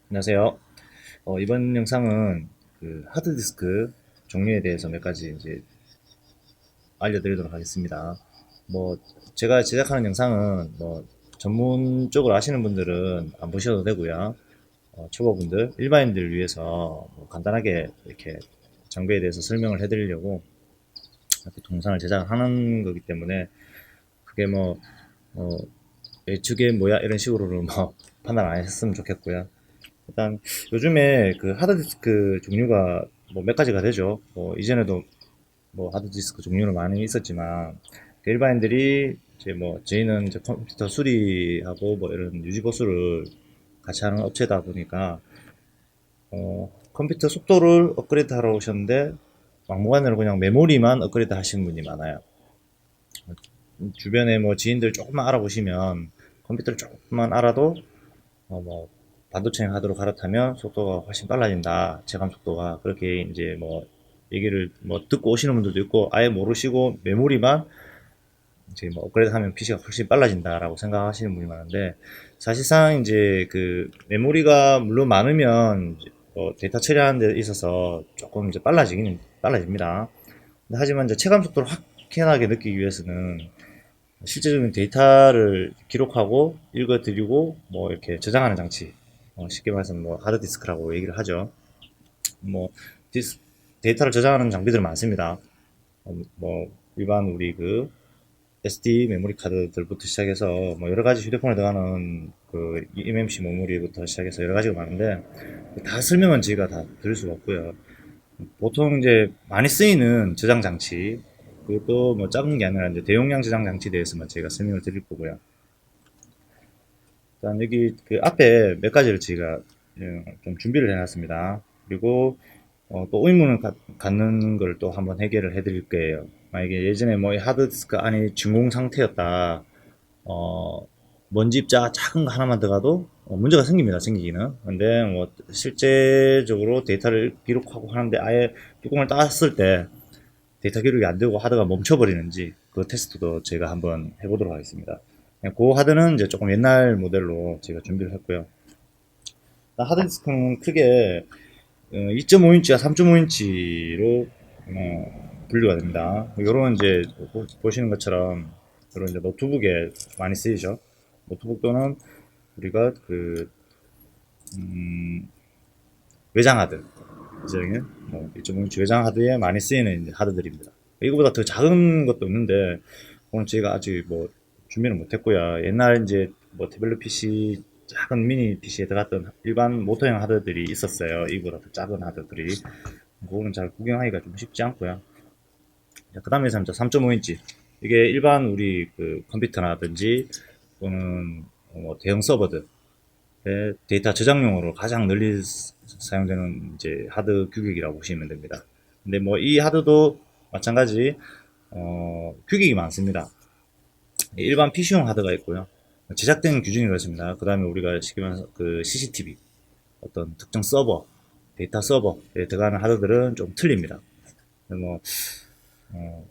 안녕하세요. 이번 영상은 그 하드디스크 종류에 대해서 몇 가지 이제 알려드리도록 하겠습니다. 뭐 제가 제작하는 영상은 뭐 전문적으로 아시는 분들은 안 보셔도 되고요. 초보분들, 일반인들을 위해서 뭐 간단하게 이렇게 장비에 대해서 설명을 해드리려고 이렇게 동영상을 제작하는 거기 때문에 그게 뭐 어, 저게 뭐야 이런 식으로는 뭐 판단 안 했으면 좋겠고요. 일단 요즘에 그 하드디스크 종류가 뭐 몇 가지가 되죠. 뭐 이전에도 뭐 하드디스크 종류는 많이 있었지만 그 일반인들이 이제 뭐 저희는 이제 컴퓨터 수리하고 뭐 이런 유지 보수를 같이 하는 업체다 보니까 컴퓨터 속도를 업그레이드 하러 오셨는데 막무가내로 그냥 메모리만 업그레이드 하시는 분이 많아요. 주변에 뭐 지인들 조금만 알아보시면 컴퓨터를 조금만 알아도 뭐 반도체 하드로 갈아타면 속도가 훨씬 빨라진다. 체감 속도가 그렇게 이제 뭐 얘기를 뭐 듣고 오시는 분들도 있고 아예 모르시고 메모리만 이제 뭐 업그레이드하면 PC가 훨씬 빨라진다라고 생각하시는 분이 많은데 사실상 이제 그 메모리가 물론 많으면 뭐 데이터 처리하는 데 있어서 조금 이제 빨라지긴 빨라집니다. 하지만 이제 체감 속도를 확연하게 느끼기 위해서는 실제적인 데이터를 기록하고 읽어드리고 뭐 이렇게 저장하는 장치, 쉽게 말해서 뭐 하드디스크라고 얘기를 하죠. 뭐 데이터를 저장하는 장비들 많습니다. 뭐 일반 우리 그 SD 메모리 카드들부터 시작해서 뭐 여러 가지 휴대폰에 들어가는 그 eMMC 메모리부터 시작해서 여러 가지가 많은데 다 설명은 저희가 다 드릴 수가 없고요. 보통 이제 많이 쓰이는 저장 장치, 그것도 뭐 작은 게 아니라 이제 대용량 저장 장치에 대해서만 저희가 설명을 드릴 거고요. 일단 여기 그 앞에 몇 가지를 저희가 좀 준비를 해놨습니다. 그리고 또 의문을 갖는 걸 또 한번 해결을 해드릴 거예요. 만약에 예전에 뭐 하드디스크 안이 진공 상태였다. 어, 먼지 입자 작은 거 하나만 들어가도 문제가 생깁니다. 생기기는. 근데 뭐 실제적으로 데이터를 기록하고 하는데 아예 뚜껑을 땄을 때 데이터 기록이 안 되고 하드가 멈춰버리는지 그 테스트도 제가 한번 해보도록 하겠습니다. 그 하드는 이제 조금 옛날 모델로 제가 준비를 했고요. 하드디스크는 크게 2.5인치와 3.5인치로 분류가 됩니다. 요런 이제 보시는 것처럼 이런 이제 노트북에 많이 쓰이죠. 노트북 또는 우리가 그 외장 하드, 이제 뭐 2.5인치 외장 하드에 많이 쓰이는 이제 하드들입니다. 이거보다 더 작은 것도 있는데 오늘 저희가 아직 뭐 준비는 못했고요. 옛날 이제 뭐 태블릿 PC 작은 미니 PC에 들어갔던 일반 모터형 하드들이 있었어요. 이거보다 더 작은 하드들이. 그거는 잘 구경하기가 좀 쉽지 않고요. 그 다음에 3.5인치. 이게 일반 우리 그 컴퓨터라든지 또는 뭐 대형 서버들 데이터 저장용으로 가장 널리 사용되는 이제 하드 규격이라고 보시면 됩니다. 근데 뭐 이 하드도 마찬가지 규격이 많습니다. 일반 PC용 하드가 있고요. 제작된 규정이 그렇습니다. 그 다음에 우리가 쉽게 말해서 그 CCTV 어떤 특정 서버 데이터 서버에 들어가는 하드들은 좀 틀립니다. 뭐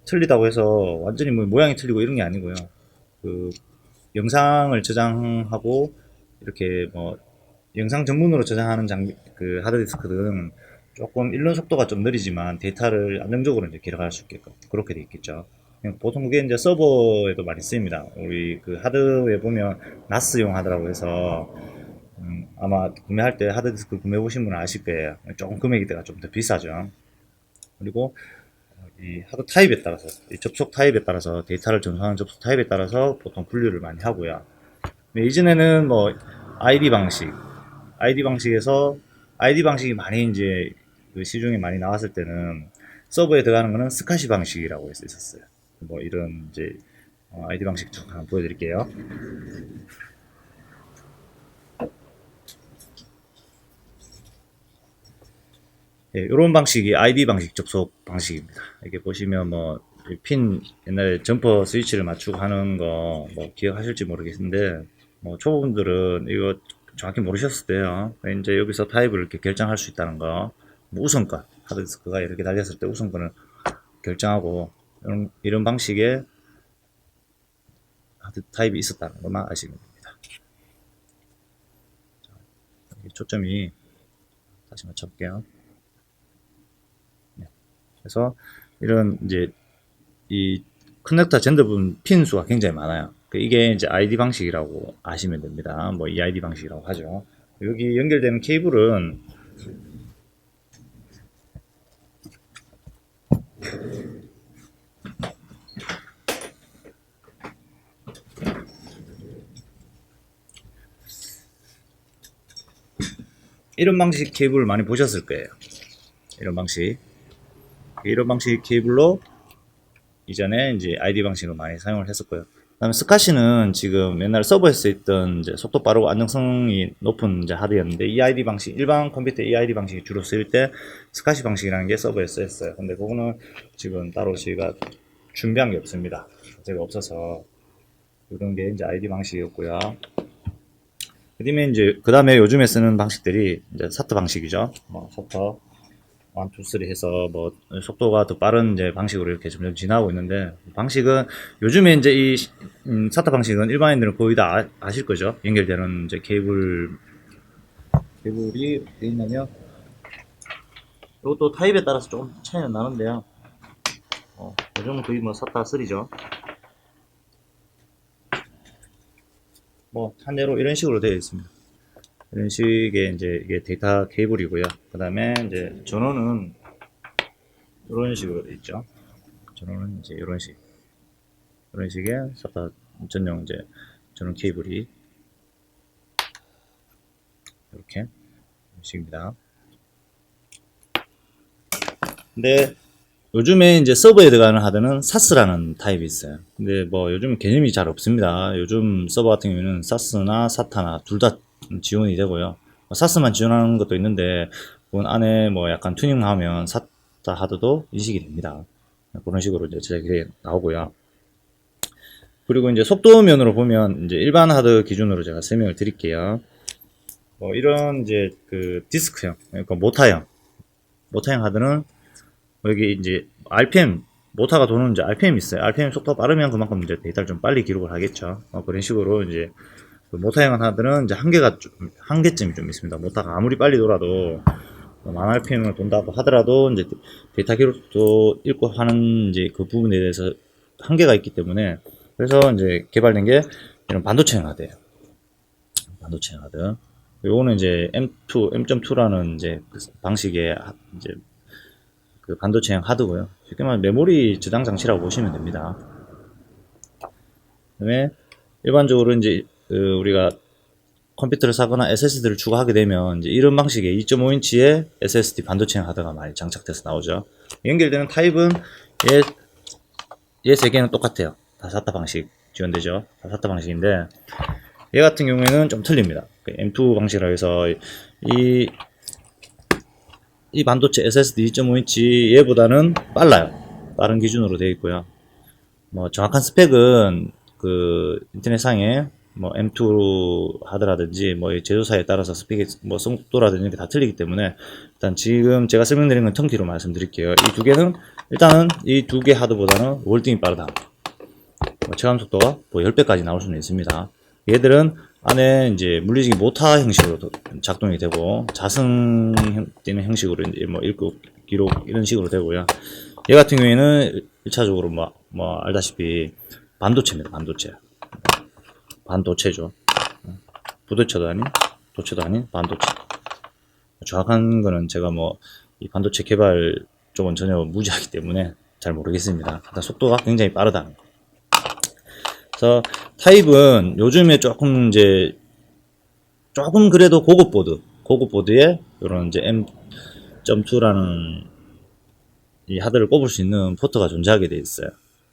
틀리다고 해서 완전히 뭐 모양이 틀리고 이런 게 아니고요. 그 영상을 저장하고 이렇게 뭐 영상 전문으로 저장하는 그 하드디스크들은 조금 일론 속도가 좀 느리지만 데이터를 안정적으로 이제 기록할 수 있게끔 그렇게 돼 있겠죠. 보통 그게 이제 서버에도 많이 쓰입니다. 우리 그 하드에 보면 나스용 하드라고 해서 아마 구매할 때 하드디스크 구매해 보신 분은 아실 거예요. 조금 금액대가 좀 더 비싸죠. 그리고 이 하드 타입에 따라서 이 접속 타입에 따라서 데이터를 전송하는 접속 타입에 따라서 보통 분류를 많이 하고요. 이전에는 뭐 ID 방식, ID 방식에서 ID 방식이 많이 이제 그 시중에 많이 나왔을 때는 서버에 들어가는 거는 스카시 방식이라고 해서 있었어요. 뭐 이런 이제 ID 방식 쭉 한번 보여드릴게요. 예, 이런 방식이 ID 방식 접속 방식입니다. 이렇게 보시면 뭐 핀 옛날에 점퍼 스위치를 맞추고 하는 거 뭐 기억하실지 모르겠는데 뭐 초보분들은 이거 정확히 모르셨을 때요. 이제 여기서 타입을 이렇게 결정할 수 있다는 거, 뭐 우선권 하드디스크가 이렇게 달렸을 때 우선권을 결정하고 이런 방식의 하드 타입이 있었다는 것만 아시면 됩니다. 초점이 다시 맞춰볼게요. 네. 그래서 이런 이제 이 커넥터 젠더 부분 핀 수가 굉장히 많아요. 이게 이제 ID 방식이라고 아시면 됩니다. 뭐 EID 방식이라고 하죠. 여기 연결되는 케이블은 이런 방식 케이블을 많이 보셨을 거예요. 이런 방식 케이블로 이전에 이제 ID 방식으로 많이 사용을 했었고요. 그다음에 스카시는 지금 옛날 서버에 쓰였던 이제 속도 빠르고 안정성이 높은 이제 하드였는데 EID 방식, 일반 컴퓨터 EID 방식이 주로 쓰일 때 스카시 방식이라는 게 서버에 쓰였어요. 근데 그거는 지금 따로 저희가 준비한 게 없습니다. 제가 없어서 이런 게 이제 ID 방식이었고요. 그 다음에 요즘에 쓰는 방식들이 이제 사터 방식이죠. 사터 1, 2, 3 해서 뭐 속도가 더 빠른 이제 방식으로 이렇게 점점 진화하고 있는데, 방식은 요즘에 이제 이 사터 방식은 일반인들은 거의 다 아실 거죠. 연결되는 이제 케이블이 어디 있냐면, 이것도 타입에 따라서 조금 차이는 나는데요. 요즘은 거의 뭐 사타 3죠. 뭐 한대로 이런 식으로 되어 있습니다. 이런 식의 이제 이게 데이터 케이블이고요. 그 다음에 이제 전원은 이런 식으로 되어 있죠. 전원은 이제 이런 식의 사타 전용 이제 전원 케이블이 이렇게 식입니다. 근데 요즘에 이제 서버에 들어가는 하드는 사스라는 타입이 있어요. 근데 뭐 요즘 개념이 잘 없습니다. 요즘 서버 같은 경우에는 사스나 사타나 둘 다 지원이 되고요. 사스만 지원하는 것도 있는데, 그건 안에 뭐 약간 튜닝하면 사타 하드도 인식이 됩니다. 그런 식으로 이제 제작이 나오고요. 그리고 이제 속도면으로 보면 이제 일반 하드 기준으로 제가 설명을 드릴게요. 뭐 이런 이제 그 디스크형, 그러니까 모타형 하드는 여기 이제 RPM, 모터가 도는 이제 RPM 있어요. RPM 속도가 빠르면 그만큼 이제 데이터를 좀 빨리 기록을 하겠죠. 그런 식으로 이제 그 모터형 하드는 이제 한계점이 좀 있습니다. 모터가 아무리 빨리 돌아도 만 RPM을 돈다고 하더라도 이제 데이터 기록도 읽고 하는 이제 그 부분에 대해서 한계가 있기 때문에, 그래서 이제 개발된 게 이런 반도체형 하드예요. 반도체형 하드. 요거는 이제 M.2라는 이제 그 방식의 이제 그 반도체형 하드고요. 쉽게 말하면 메모리 저장 장치라고 보시면 됩니다. 그다음에 일반적으로 이제 우리가 컴퓨터를 사거나 SSD를 추가하게 되면 이제 이런 방식의 2.5인치의 SSD 반도체형 하드가 많이 장착돼서 나오죠. 연결되는 타입은 얘 세 개는 똑같아요. 다 SATA 방식 지원되죠. 다 SATA 방식인데, 얘 같은 경우에는 좀 틀립니다. M2 방식이라 해서 이 반도체 SSD 2.5인치 얘보다는 빨라요. 빠른 기준으로 되어 있고요. 뭐 정확한 스펙은 그 인터넷상에 뭐 M2 하드라든지 뭐 제조사에 따라서 스펙이 뭐 속도라든지 다 틀리기 때문에, 일단 지금 제가 설명드린 건 통키로 말씀드릴게요. 이 두 개는 일단은 이 두 개 하드보다는 월등히 빠르다. 뭐 체감 속도가 뭐 10배까지 나올 수는 있습니다. 얘들은 안에 이제 물리적인 모타 형식으로 작동이 되고, 자승되는 형식으로 이제 뭐 읽고 기록 이런 식으로 되고요. 얘 같은 경우에는 1차적으로 뭐 알다시피 반도체입니다. 반도체죠. 부도체도 아닌 도체도 아닌 반도체. 정확한 거는 제가 뭐 이 반도체 개발 쪽은 전혀 무지하기 때문에 잘 모르겠습니다. 일단 속도가 굉장히 빠르다는 거. 그래서 타입은 요즘에 조금 그래도 고급 보드에 이런 이제 M.2라는 이 하드를 꼽을 수 있는 포트가 존재하게 되어 있어요.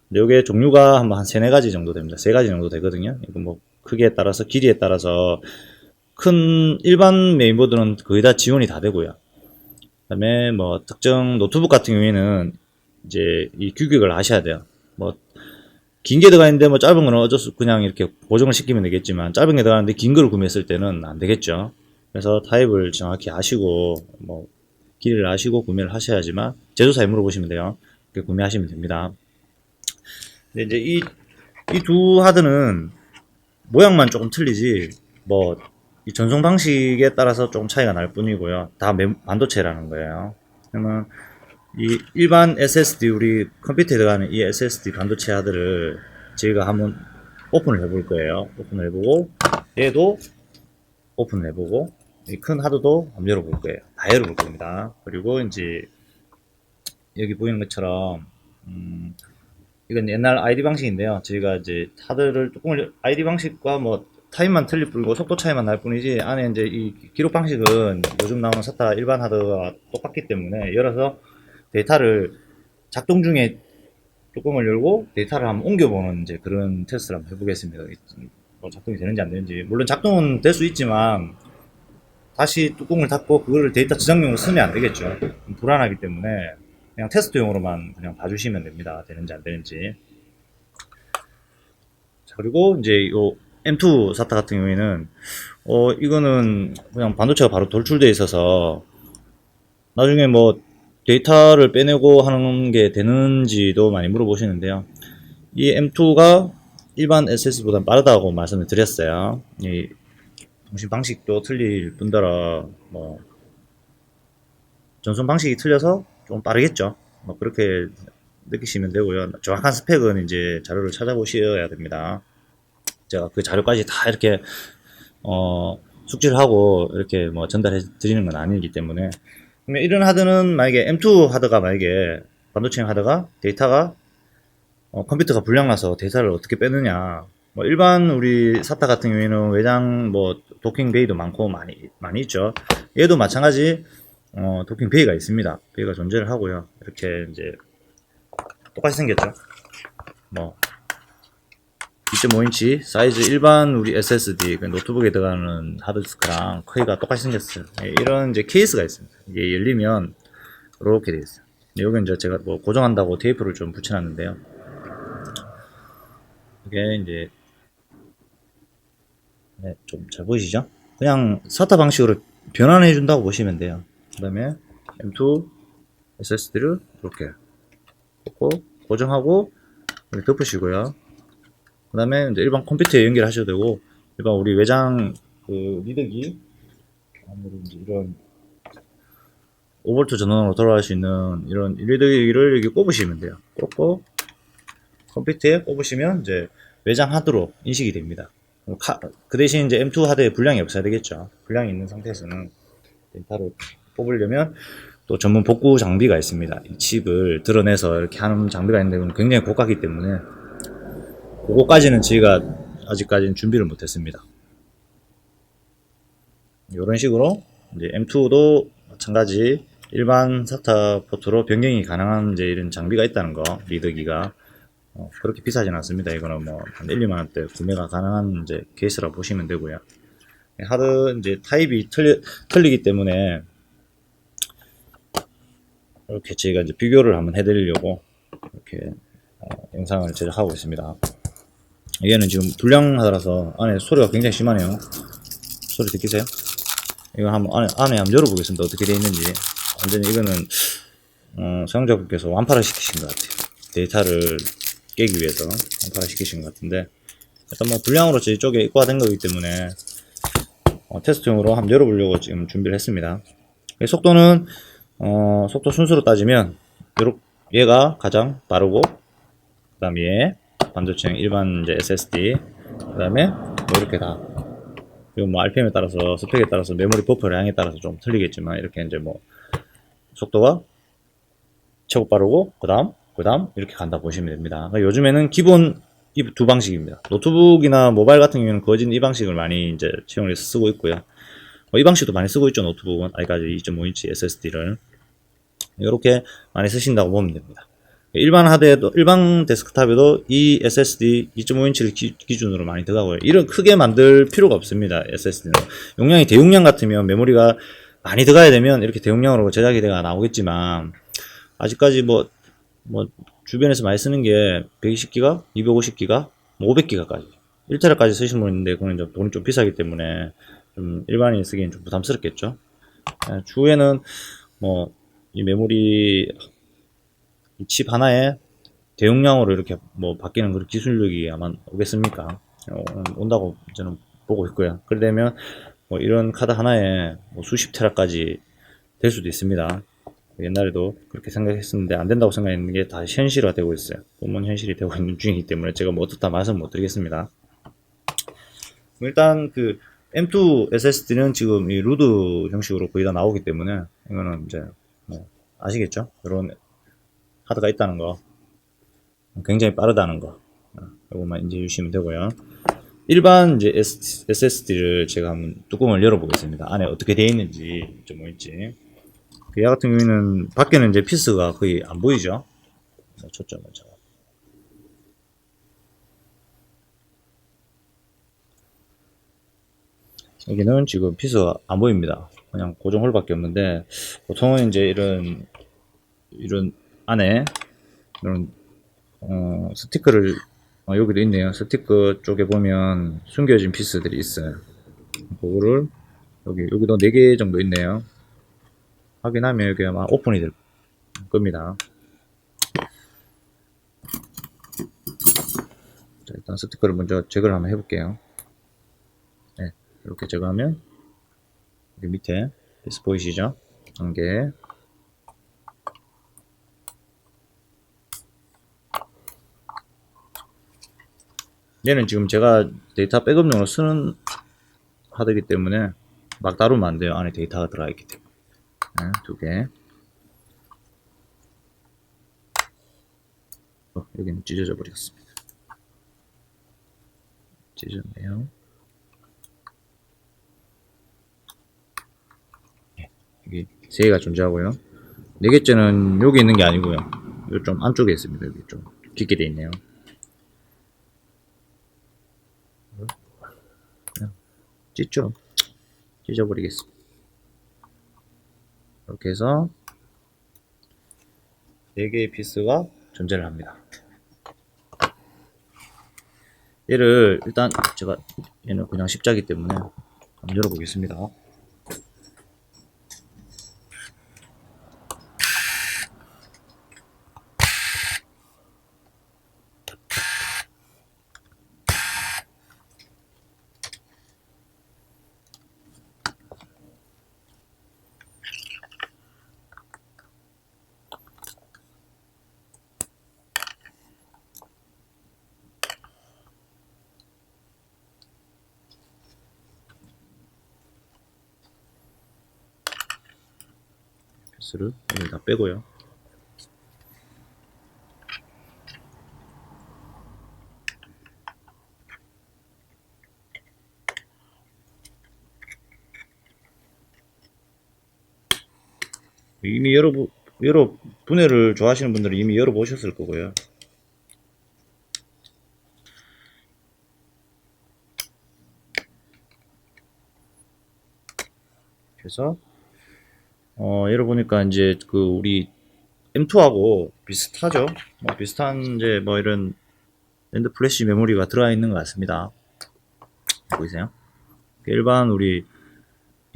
근데 이게 종류가 한 3-4가지 정도 됩니다. 3가지 정도 되거든요. 이거 뭐 크기에 따라서, 길이에 따라서 큰 일반 메인보드는 거의 다 지원이 다 되고요. 그다음에 뭐 특정 노트북 같은 경우에는 이제 이 규격을 아셔야 돼요. 뭐 긴 게 들어가 있는데 뭐 짧은 거는 어쩔 수 그냥 이렇게 고정을 시키면 되겠지만, 짧은 게 들어가는데 긴 거를 구매했을 때는 안 되겠죠. 그래서 타입을 정확히 아시고 뭐 길이를 아시고 구매를 하셔야지만, 제조사에 물어보시면 돼요. 그렇게 구매하시면 됩니다. 근데 이제 이 두 하드는 모양만 조금 틀리지 뭐 이 전송 방식에 따라서 조금 차이가 날 뿐이고요. 다 반도체라는 거예요. 그러면 이 일반 SSD, 우리 컴퓨터에 들어가는 이 SSD 반도체 하드를 저희가 한번 오픈을 해볼 거예요. 오픈을 해보고, 얘도 오픈을 해보고, 이 큰 하드도 한번 열어볼 거예요. 다 열어볼 겁니다. 그리고 이제 여기 보이는 것처럼 이건 옛날 ID 방식인데요. 저희가 이제 하드를 뚜껑을 ID 방식과 뭐 타입만 틀릴 뿐이고 속도 차이만 날 뿐이지, 안에 이제 이 기록 방식은 요즘 나오는 SATA 일반 하드와 똑같기 때문에 열어서 데이터를 작동 중에 뚜껑을 열고 데이터를 한번 옮겨보는 이제 그런 테스트를 한번 해보겠습니다. 뭐 작동이 되는지 안 되는지. 물론 작동은 될 수 있지만 다시 뚜껑을 닫고 그거를 데이터 저장용으로 쓰면 안 되겠죠. 불안하기 때문에 그냥 테스트용으로만 그냥 봐주시면 됩니다. 되는지 안 되는지. 자, 그리고 이제 요 M2 SATA 같은 경우에는 이거는 그냥 반도체가 바로 돌출되어 있어서 나중에 뭐 데이터를 빼내고 하는 게 되는지도 많이 물어보시는데요. 이 M2가 일반 SSD보다 빠르다고 말씀을 드렸어요. 이 통신 방식도 틀릴 뿐더러 뭐 전송 방식이 틀려서 좀 빠르겠죠. 뭐 그렇게 느끼시면 되고요. 정확한 스펙은 이제 자료를 찾아보셔야 됩니다. 제가 그 자료까지 다 이렇게 숙지를 하고 이렇게 뭐 전달해 드리는 건 아니기 때문에. 그러면 이런 하드는 만약에 M2 하드가 만약에 반도체형 하드가 데이터가 컴퓨터가 불량나서 데이터를 어떻게 빼느냐. 뭐 일반 우리 사타 같은 경우에는 외장 뭐 도킹 베이도 많고 많이 있죠. 얘도 마찬가지 도킹 베이가 있습니다. 베이가 존재를 하고요. 이렇게 이제 똑같이 생겼죠. 뭐 2.5인치 사이즈 일반 우리 SSD 노트북에 들어가는 하드디스크랑 크기가 똑같이 생겼어요. 이런 이제 케이스가 있습니다. 이게 열리면 이렇게 되어 있어요. 여기 이제 제가 뭐 고정한다고 테이프를 좀 붙여놨는데요. 이게 이제 좀 잘 보이시죠? 그냥 사타 방식으로 변환해 준다고 보시면 돼요. 그 다음에 M2 SSD를 이렇게 꽂고 고정하고 이렇게 덮으시고요. 그 다음에 이제 일반 컴퓨터에 연결하셔도 되고, 일반 우리 외장 그 리드기 아무래도 이제 이런 5V 전원으로 돌아갈 수 있는 이런 리드기를 여기 꼽으시면 돼요. 꼽고 컴퓨터에 꼽으시면 이제 외장 하드로 인식이 됩니다. 그 대신 이제 M2 하드에 불량이 없어야 되겠죠. 불량이 있는 상태에서는 데이터를 뽑으려면 또 전문 복구 장비가 있습니다. 이 칩을 드러내서 이렇게 하는 장비가 있는데 그건 굉장히 고가기 때문에 그거까지는 저희가 아직까지는 준비를 못했습니다. 이런 식으로 이제 M2도 마찬가지 일반 SATA 포트로 변경이 가능한 이제 이런 장비가 있다는 거, 리더기가 그렇게 비싸진 않습니다. 이거는 뭐 한 1, 2만 원대 구매가 가능한 이제 케이스라고 보시면 되고요. 하드 이제 타입이 틀리기 때문에 이렇게 저희가 이제 비교를 한번 해드리려고 이렇게 영상을 제작하고 있습니다. 얘는 지금 불량하더라서 안에 소리가 굉장히 심하네요. 소리 듣기세요? 이거 한번 안에 한번 열어보겠습니다. 어떻게 되어 있는지. 완전히 이거는 사용자분께서 완파를 시키신 것 같아요. 데이터를 깨기 위해서 완파를 시키신 것 같은데, 일단 뭐 불량으로 제 쪽에 입고된 거기 때문에 테스트용으로 한번 열어보려고 지금 준비를 했습니다. 속도는 속도 순수로 따지면 얘가 가장 빠르고, 그 다음에 얘 반도체형 일반 이제 SSD, 그 다음에 뭐 이렇게 다, 그리고 뭐 RPM에 따라서 스펙에 따라서 메모리 버퍼량에 따라서 좀 틀리겠지만 이렇게 이제 뭐 속도가 최고 빠르고 그 다음 이렇게 간다 보시면 됩니다. 그러니까 요즘에는 기본 이 두 방식입니다. 노트북이나 모바일 같은 경우는 거진 이 방식을 많이 이제 채용을 해서 쓰고 있고요. 이 방식도 많이 쓰고 있죠. 노트북은 아직까지 2.5인치 SSD를 이렇게 많이 쓰신다고 보면 됩니다. 일반 하드에도, 일반 데스크탑에도 이 SSD 2.5인치를 기준으로 많이 들어가고요. 이런 크게 만들 필요가 없습니다. SSD는 용량이 대용량 같으면 메모리가 많이 들어가야 되면 이렇게 대용량으로 제작이 돼가 나오겠지만, 아직까지 뭐 주변에서 많이 쓰는 게 120기가, 250기가, 500기가까지 1테라까지 쓰시는 분 있는데 그건 좀 돈이 좀 비싸기 때문에 좀 일반인이 쓰기엔 좀 부담스럽겠죠. 추후에는 뭐 이 메모리 이 칩 하나에 대용량으로 이렇게 뭐 바뀌는 그런 기술력이 아마 오겠습니까? 온다고 저는 보고 있고요. 그러려면 뭐 이런 카드 하나에 뭐 수십 테라까지 될 수도 있습니다. 옛날에도 그렇게 생각했었는데 안 된다고 생각했는 게 다 현실화되고 있어요. 본문 현실이 되고 있는 중이기 때문에 제가 뭐 어떻다 말씀 못 드리겠습니다. 일단 그 M2 SSD는 지금 이 루드 형식으로 거의 다 나오기 때문에 이거는 이제 뭐 아시겠죠? 이런 하드가 있다는 거, 굉장히 빠르다는 거, 이것만 인지해 주시면 되고요. 일반 이제 SSD를 제가 한번 뚜껑을 열어보겠습니다. 안에 어떻게 되어 있는지, 좀 뭐 있지. 얘 같은 경우에는 밖에는 이제 피스가 거의 안 보이죠? 초점을 잡아. 여기는 지금 피스가 안 보입니다. 그냥 고정홀밖에 없는데, 보통은 이제 이런 안에 이런 스티커를 여기도 있네요. 스티커 쪽에 보면 숨겨진 피스들이 있어요. 그거를 여기도 4개 정도 있네요. 확인하면 여기 아마 오픈이 될 겁니다. 자, 일단 스티커를 먼저 제거를 한번 해볼게요. 네, 이렇게 제거하면 여기 밑에 피스 보이시죠? 1개. 얘는 지금 제가 데이터 백업용으로 쓰는 하드이기 때문에 막 다루면 안 돼요. 안에 데이터가 들어가 있기 때문에. 네, 2개. 여기는 찢어져 버렸습니다. 찢어졌네요. 네, 여기 3개가 존재하고요. 4개째는 여기 있는 게 아니고요. 여기 좀 안쪽에 있습니다. 여기 좀 깊게 돼 있네요. 그냥 찢죠. 찢어버리겠습니다. 이렇게 해서 4개의 피스가 존재를 합니다. 얘를 일단 제가 얘는 그냥 십자기 때문에 한번 열어보겠습니다. 피스를 오늘 다 빼고요. 이미 여러 분해를 좋아하시는 분들은 이미 열어보셨을 거고요. 그래서 열어보니까 이제 그 우리 M2하고 비슷하죠. 뭐 비슷한 이제 뭐 이런 랜드 플래시 메모리가 들어가 있는 것 같습니다. 보이세요? 일반 우리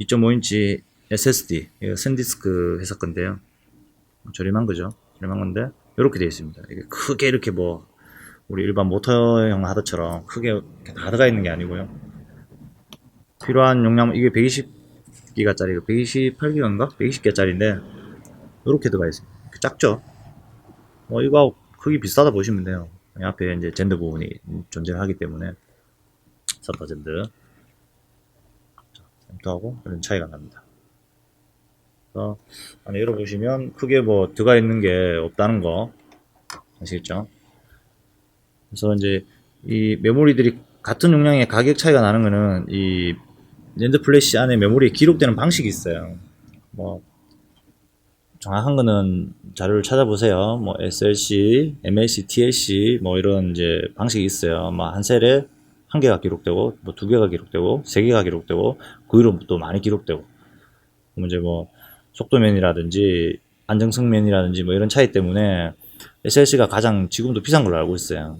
2.5인치 SSD 샌디스크 회사 건데요. 저렴한 거죠. 저렴한 건데 이렇게 되어 있습니다. 이게 크게 이렇게 뭐 우리 일반 모터형 하드처럼 크게 다 들어가 있는 게 아니고요. 필요한 용량 이게 120기가짜리 128기가인가? 120기가짜리인데 이렇게 들어가 있습니다. 작죠? 이거 크기 비슷하다 보시면 돼요. 앞에 이제 젠더 부분이 존재하기 때문에 선더 젠더 M2하고 이런 차이가 납니다. 그래서 안에 열어보시면 크게 뭐 들어가 있는 게 없다는 거 아시겠죠? 그래서 이제 이 메모리들이 같은 용량의 가격 차이가 나는 거는 이 랜드 플래시 안에 메모리에 기록되는 방식이 있어요. 뭐 정확한 거는 자료를 찾아보세요. 뭐 SLC, MLC, TLC 뭐 이런 이제 방식이 있어요. 뭐 한 셀에 1개가 기록되고 뭐 2개가 기록되고 3개가 기록되고 그 위로 또 많이 기록되고 이제 뭐 속도면이라든지 안정성면이라든지 뭐 이런 차이 때문에 SLC가 가장 지금도 비싼 걸로 알고 있어요.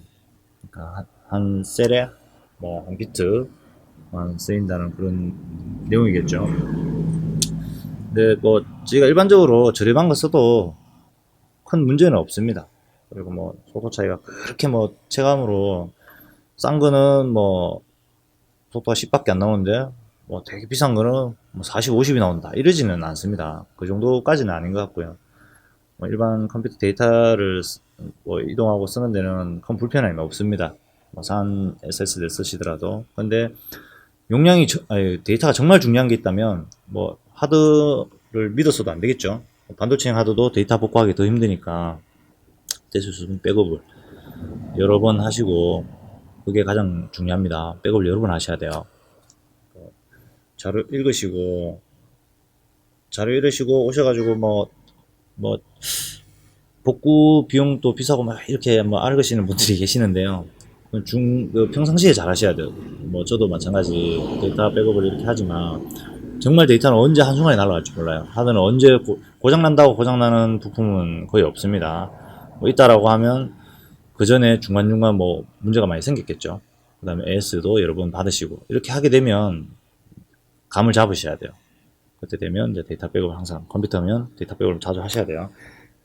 그러니까 한 셀에 뭐 한 비트만 쓰인다는 그런 내용이겠죠. 근데 뭐 저희가 일반적으로 저렴한 거 써도 큰 문제는 없습니다. 그리고 뭐 속도 차이가 그렇게 뭐 체감으로 싼 거는 뭐 속도가 10밖에 안 나오는데 뭐 되게 비싼 거는 뭐 40, 50이 나온다 이러지는 않습니다. 그 정도까지는 아닌 것 같고요. 뭐 일반 컴퓨터 데이터를 뭐 이동하고 쓰는 데는 큰 불편함이 없습니다. 뭐 산 SSD를 쓰시더라도. 근데 용량이 데이터가 정말 중요한 게 있다면 뭐 하드를 믿었어도 안 되겠죠. 반도체 하드도 데이터 복구하기 더 힘드니까 됐을 수 있으면 백업을 여러 번 하시고 그게 가장 중요합니다. 백업을 여러 번 하셔야 돼요. 자료 읽으시고 오셔가지고 뭐 복구 비용도 비싸고 막 이렇게 뭐 알으시는 분들이 계시는데요. 평상시에 잘 하셔야 돼요. 뭐 저도 마찬가지 데이터 백업을 이렇게 하지만 정말 데이터는 언제 한순간에 날아갈지 몰라요. 하드는 언제 고장난다고 고장나는 부품은 거의 없습니다. 뭐 있다라고 하면 그 전에 중간중간 뭐 문제가 많이 생겼겠죠. 그 다음에 AS도 여러 번 받으시고 이렇게 하게 되면 감을 잡으셔야 돼요. 그때 되면 이제 데이터 백업을 항상 컴퓨터면 데이터 백업을 자주 하셔야 돼요.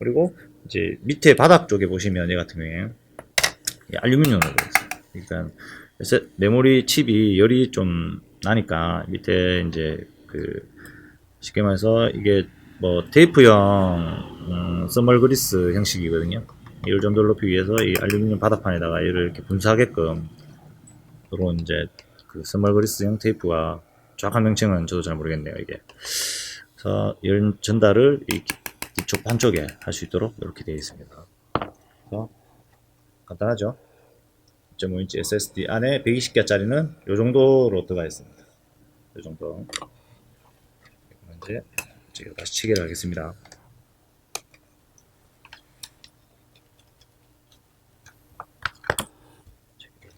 그리고 이제 밑에 바닥 쪽에 보시면 얘 같은 경우에 알루미늄으로 되어 있어요. 그러니까 메모리 칩이 열이 좀 나니까 밑에 이제 그 쉽게 말해서 이게 뭐 테이프형 서멀 그리스 형식이거든요. 열 점도를 높이기 위해서 이 알루미늄 바닥판에다가 열을 이렇게 분사하게끔 그런 이제 그 서멀 그리스형 테이프가 정확한 명칭은 저도 잘 모르겠네요. 이게 그래서 열 전달을 이 뒤쪽 반쪽에 할 수 있도록 이렇게 되어 있습니다. 그래서 간단하죠. 2.5인치 SSD 안에 120개짜리는 이 정도로 들어가 있습니다. 이 정도. 이제 제가 다시 치기를 하겠습니다.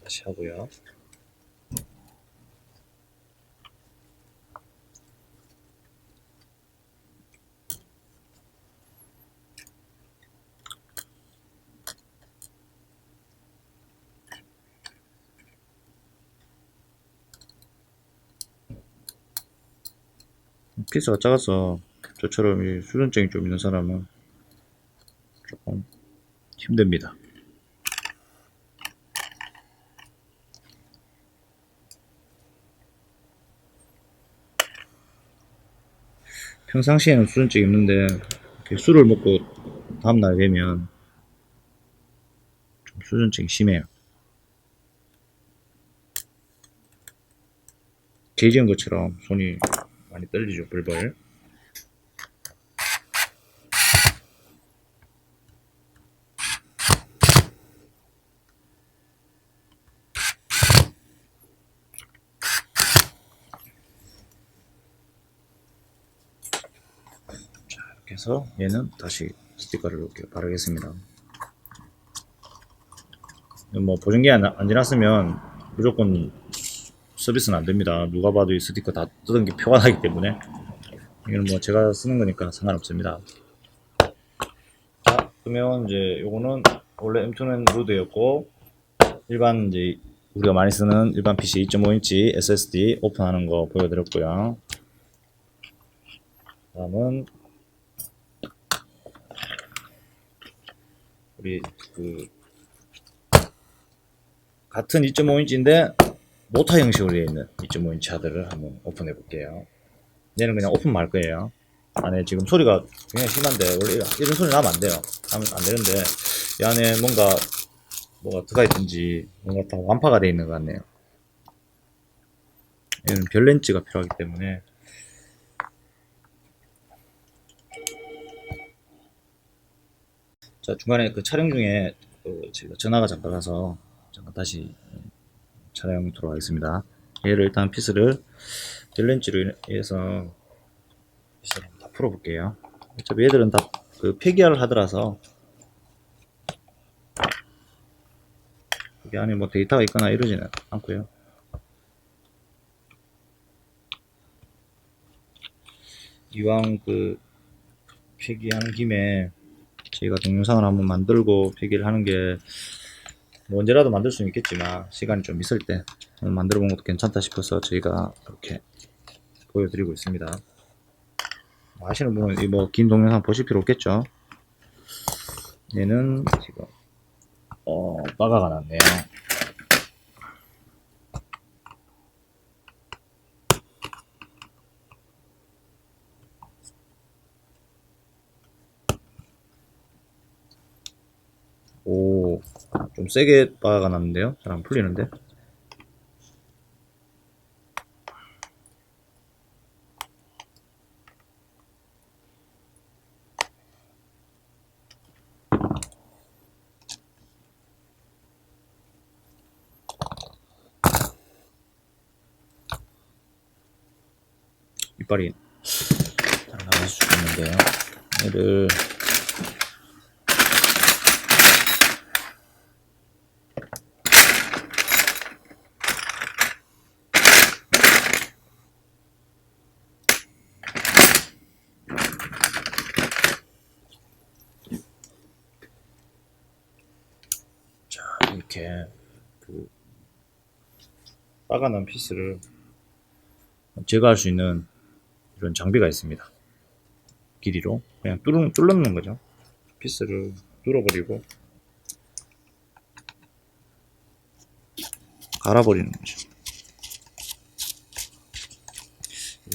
다시 하고요. 피스가 작아서 저처럼 이 수전증이 좀 있는 사람은 조금 힘듭니다. 평상시에는 수전증이 있는데 술을 먹고 다음날 되면 좀 수전증이 심해요. 게이지는 것처럼 손이 많이 떨리죠, 벌벌. 자, 이렇게 해서 얘는 다시 스티커를 이렇게 바르겠습니다. 뭐 보증기간 안 지났으면 무조건 서비스는 안 됩니다. 누가 봐도 이 스티커 다 뜯은 게 표가 나기 때문에 이건 뭐 제가 쓰는 거니까 상관없습니다. 자, 그러면 이제 요거는 원래 M2는 루드였고 일반 이제 우리가 많이 쓰는 일반 PC 2.5인치 SSD 오픈하는 거 보여드렸고요. 다음은 우리 그 같은 2.5인치인데 모터 형식으로 되어 있는 2.5인치 하드를 한번 오픈해 볼게요. 얘는 그냥 오픈 말 거예요. 안에 지금 소리가 굉장히 심한데 원래 이런 소리 나면 안 돼요. 하면 안 되는데 이 안에 뭐가 들어가 있든지 뭔가 다 완파가 되어 있는 것 같네요. 얘는 별 렌즈가 필요하기 때문에 자 중간에 그 촬영 중에 제가 전화가 잠깐 가서 잠깐 다시 촬영 들어가겠습니다. 얘를 일단 피스를 별 렌즈로 해서 피스를 다 풀어볼게요. 어차피 얘들은 다 그 폐기할 하드라서 여기 안에 뭐 데이터가 있거나 이러지는 않고요. 이왕 그 폐기하는 김에 저희가 동영상을 한번 만들고 폐기를 하는 게 뭐 언제라도 만들 수는 있겠지만 시간이 좀 있을 때 만들어 본 것도 괜찮다 싶어서 저희가 이렇게 보여드리고 있습니다. 아시는 분은 이 뭐 긴 동영상 보실 필요 없겠죠. 얘는 지금 빠가가 났네요. 좀 세게 박아놨는데요. 잘 안 풀리는데. 이빨이 잘 나갈 수 있는데요. 얘를 이렇게 그 빠가난 피스를 제거할 수 있는 이런 장비가 있습니다. 길이로 그냥 뚫는 거죠. 피스를 뚫어버리고 갈아버리는 거죠.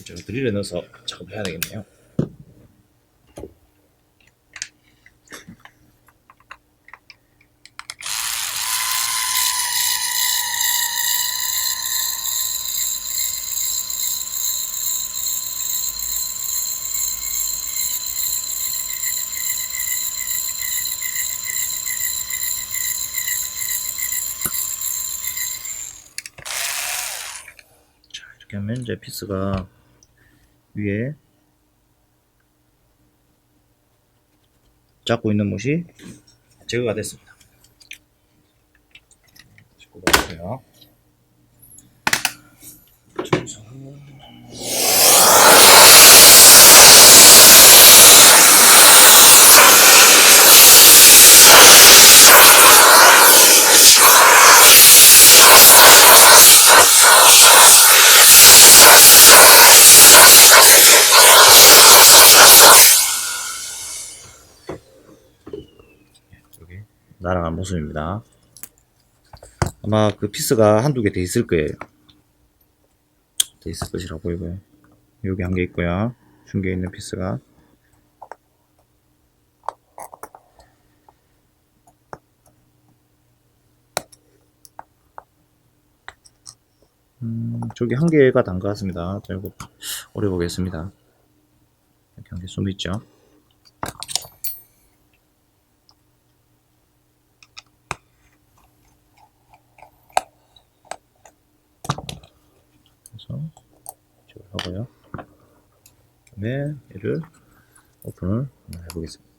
제가 드릴에 넣어서 작업해야 되겠네요. 이렇게 하면 이제 피스가 위에 잡고 있는 못이 제거가 됐습니다. 짚고 봐주세요. 여기 날아간 모습입니다. 아마 그 피스가 한두 개 돼 있을 거예요. 돼 있을 것이라고 보이고요. 여기 한 개 있고요. 중계에 있는 피스가. 저기 한 개가 단 것 같습니다. 자, 이거 오래 보겠습니다. 이렇게 한 개 숨 있죠. 그래서 이쪽을 하고요. 그다음에 얘를 오픈을 해보겠습니다.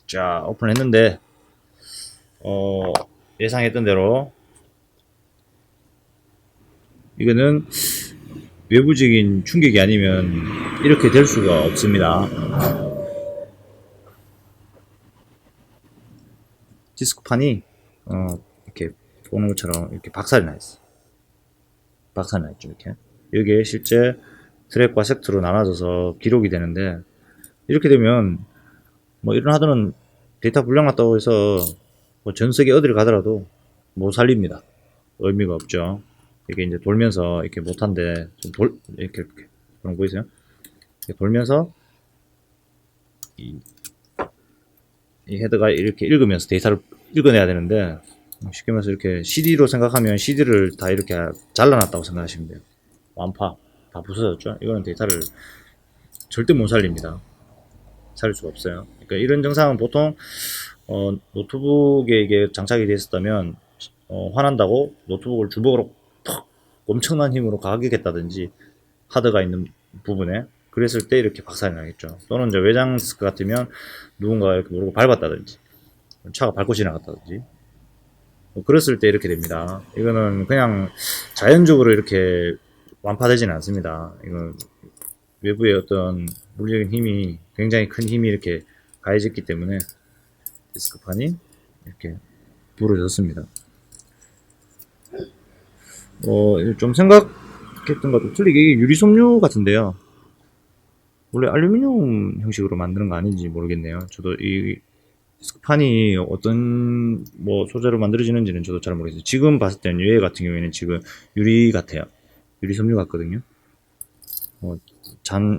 자, 오픈했는데 예상했던 대로 이거는 외부적인 충격이 아니면 이렇게 될 수가 없습니다. 디스크판이 이렇게 보는 것처럼 이렇게 박살이 나 있어. 박살이 나 있죠. 이렇게 여기에 실제 트랙과 섹트로 나눠져서 기록이 되는데, 이렇게 되면 뭐 이런 하드는 데이터 불량 났다고 해서 뭐 전 세계 어디를 가더라도 못 살립니다. 의미가 없죠. 이게 이제 돌면서 이렇게 못한데 이렇게 그런 거 보이세요? 이렇게 돌면서 이 헤드가 이렇게 읽으면서 데이터를 읽어내야 되는데, 쉽게 말해서 이렇게 CD로 생각하면 CD를 다 이렇게 잘라놨다고 생각하시면 돼요. 완파 다 부서졌죠. 이거는 데이터를 절대 못 살립니다. 살릴 수가 없어요. 그러니까 이런 증상은 보통 노트북에 이게 장착이 되어 있었다면 화난다고 노트북을 주먹으로 턱 엄청난 힘으로 가격했다든지, 하드가 있는 부분에 그랬을 때 이렇게 박살이 나겠죠. 또는 이제 외장 디스크 같으면 누군가 이렇게 모르고 밟았다든지, 차가 밟고 지나갔다든지, 뭐 그랬을 때 이렇게 됩니다. 이거는 그냥 자연적으로 이렇게 완파되지는 않습니다. 이건 외부의 어떤 물리적인 힘이, 굉장히 큰 힘이 이렇게 가해졌기 때문에 디스크판이 이렇게 부러졌습니다. 좀 생각했던 것도 틀리게 이게 유리섬유 같은데요. 원래 알루미늄 형식으로 만드는 거 아닌지 모르겠네요. 저도 이 디스크판이 어떤 뭐 소재로 만들어지는지는 저도 잘 모르겠어요. 지금 봤을 때는 얘 같은 경우에는 지금 유리 같아요. 유리섬유 같거든요.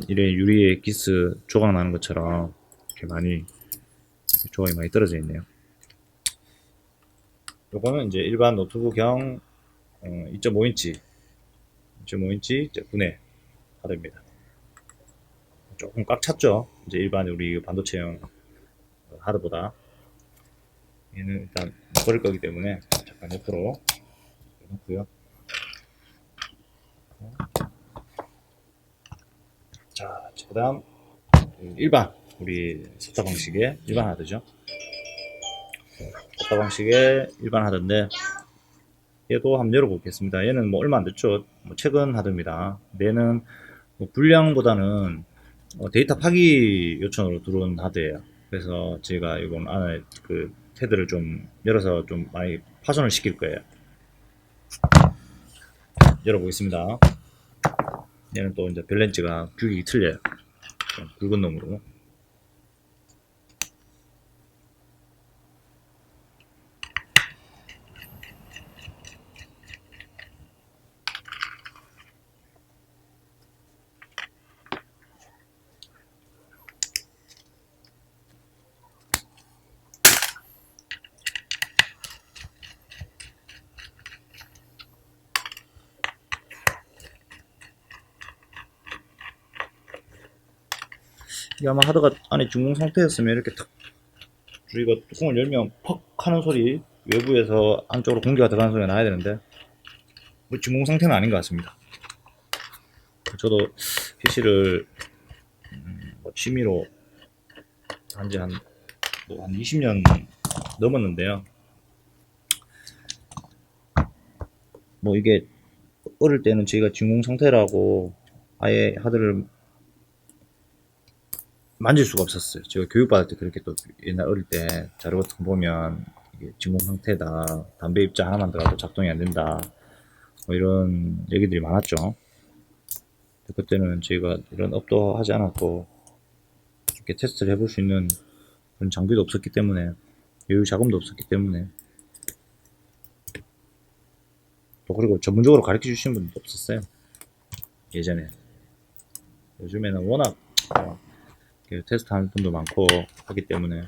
이래 유리에 기스 조각 나는 것처럼 이렇게 많이 조각이 많이 떨어져 있네요. 요거는 이제 일반 노트북형 2.5인치 2.5인치 분해 하드입니다. 조금 꽉 찼죠. 이제 일반 우리 반도체형 하드보다. 얘는 일단 버릴 거기 때문에 잠깐 옆으로 놓고요. 자, 그 다음 일반 우리 섭다 방식의 일반 하드죠. 섭다 방식의 일반 하드인데 얘도 한번 열어보겠습니다. 얘는 뭐 얼마 안 됐죠. 뭐 최근 하드입니다. 얘는 뭐 분량보다는 데이터 파기 요청으로 들어온 하드예요. 그래서 제가 이건 안에 그 패드를 좀 열어서 좀 많이 파손을 시킬 거예요. 열어보겠습니다. 얘는 또 이제 밸런스가 규격이 틀려요. 좀 굵은 놈으로. 이게 아마 하드가 안에 진공 상태였으면 이렇게 탁 저희가 뚜껑을 열면 퍽 하는 소리, 외부에서 안쪽으로 공기가 들어가는 소리가 나야 되는데 뭐 진공 상태는 아닌 것 같습니다. 저도 PC를 뭐 취미로 한지 한 20년 넘었는데요. 뭐 이게 어릴 때는 저희가 진공 상태라고 아예 하드를 만질 수가 없었어요. 제가 교육받을 때 그렇게 또 옛날 어릴 때 자료 같은 거 보면 이게 진공 상태다, 담배 입자 하나만 들어가도 작동이 안 된다, 뭐 이런 얘기들이 많았죠. 그때는 저희가 이런 업도 하지 않았고 이렇게 테스트를 해볼 수 있는 그런 장비도 없었기 때문에, 여유 자금도 없었기 때문에, 또 그리고 전문적으로 가르쳐 주시는 분도 없었어요. 예전에. 요즘에는 워낙 테스트 하는 분도 많고 하기 때문에.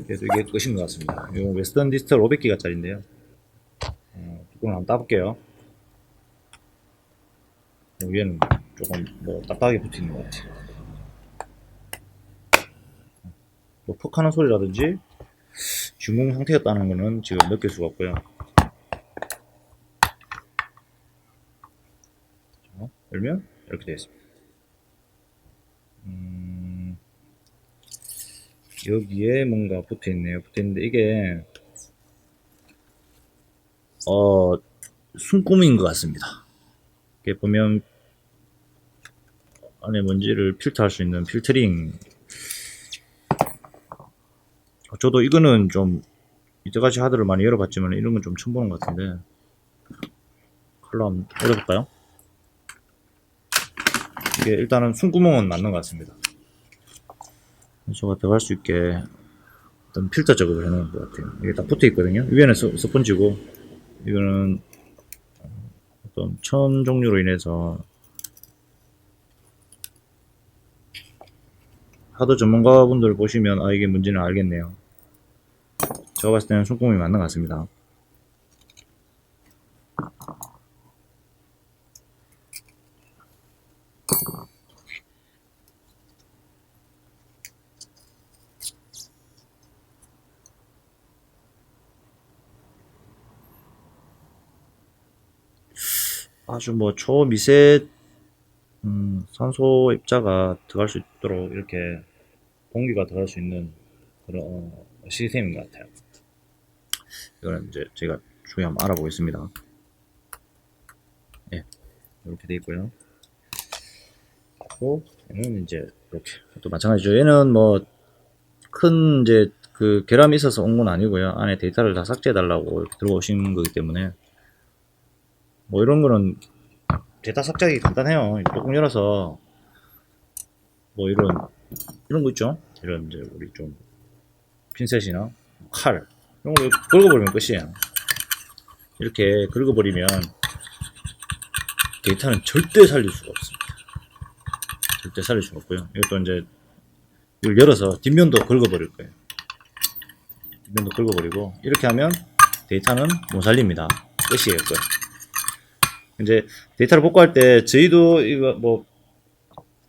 그래서 이게 끝인 것 같습니다. 이 웨스턴 디지털 500기가짜리인데요. 뚜껑을 한번 따볼게요. 위에는 조금 뭐 딱딱하게 붙어 있는 것 같아요. 뭐 퍽 하는 소리라든지 진공 상태였다는 거는 지금 느낄 수가 없고요. 자, 열면 이렇게 되어 있습니다. 여기에 뭔가 붙어 있네요. 붙어 있는데 이게 숨구멍인 것 같습니다. 이게 보면 안에 먼지를 필터할 수 있는 필터링. 저도 이거는 좀 이때까지 하드를 많이 열어봤지만 이런 건 좀 처음 보는 것 같은데, 칼로 한번 열어볼까요? 이게 일단은 숨구멍은 맞는 것 같습니다. 연소가 들어갈 수 있게 어떤 필터 작업을 해놓은 것 같아요. 이게 다 붙어 있거든요. 위에는 스펀지고 이거는 어떤 천 종류로 인해서, 하드 전문가분들 보시면 아 이게 뭔지는 알겠네요. 제가 봤을 때는 손구멍이 맞는 것 같습니다. 아주 뭐 초미세 산소 입자가 들어갈 수 있도록 이렇게 공기가 들어갈 수 있는 그런 시스템인 것 같아요. 이거는 이제 제가 중에 한번 알아보겠습니다. 예, 이렇게 돼 있고요. 그리고 얘는 이제 이렇게 또 마찬가지죠. 얘는 뭐 큰 이제 그 결함이 있어서 온 건 아니고요. 안에 데이터를 다 삭제해 달라고 들어오신 거기 때문에, 뭐 이런 거는 데이터 삭제하기 간단해요. 뚜껑 열어서 뭐 이런 거 있죠. 이런 이제 우리 좀 핀셋이나 칼 이런 거 긁어버리면 끝이에요. 이렇게 긁어버리면 데이터는 절대 살릴 수가 없습니다. 절대 살릴 수가 없고요. 이것도 이제 이걸 열어서 뒷면도 긁어버릴 거예요. 뒷면도 긁어버리고 이렇게 하면 데이터는 못 살립니다. 끝이에요. 끝. 이제 데이터를 복구할 때 저희도 이거 뭐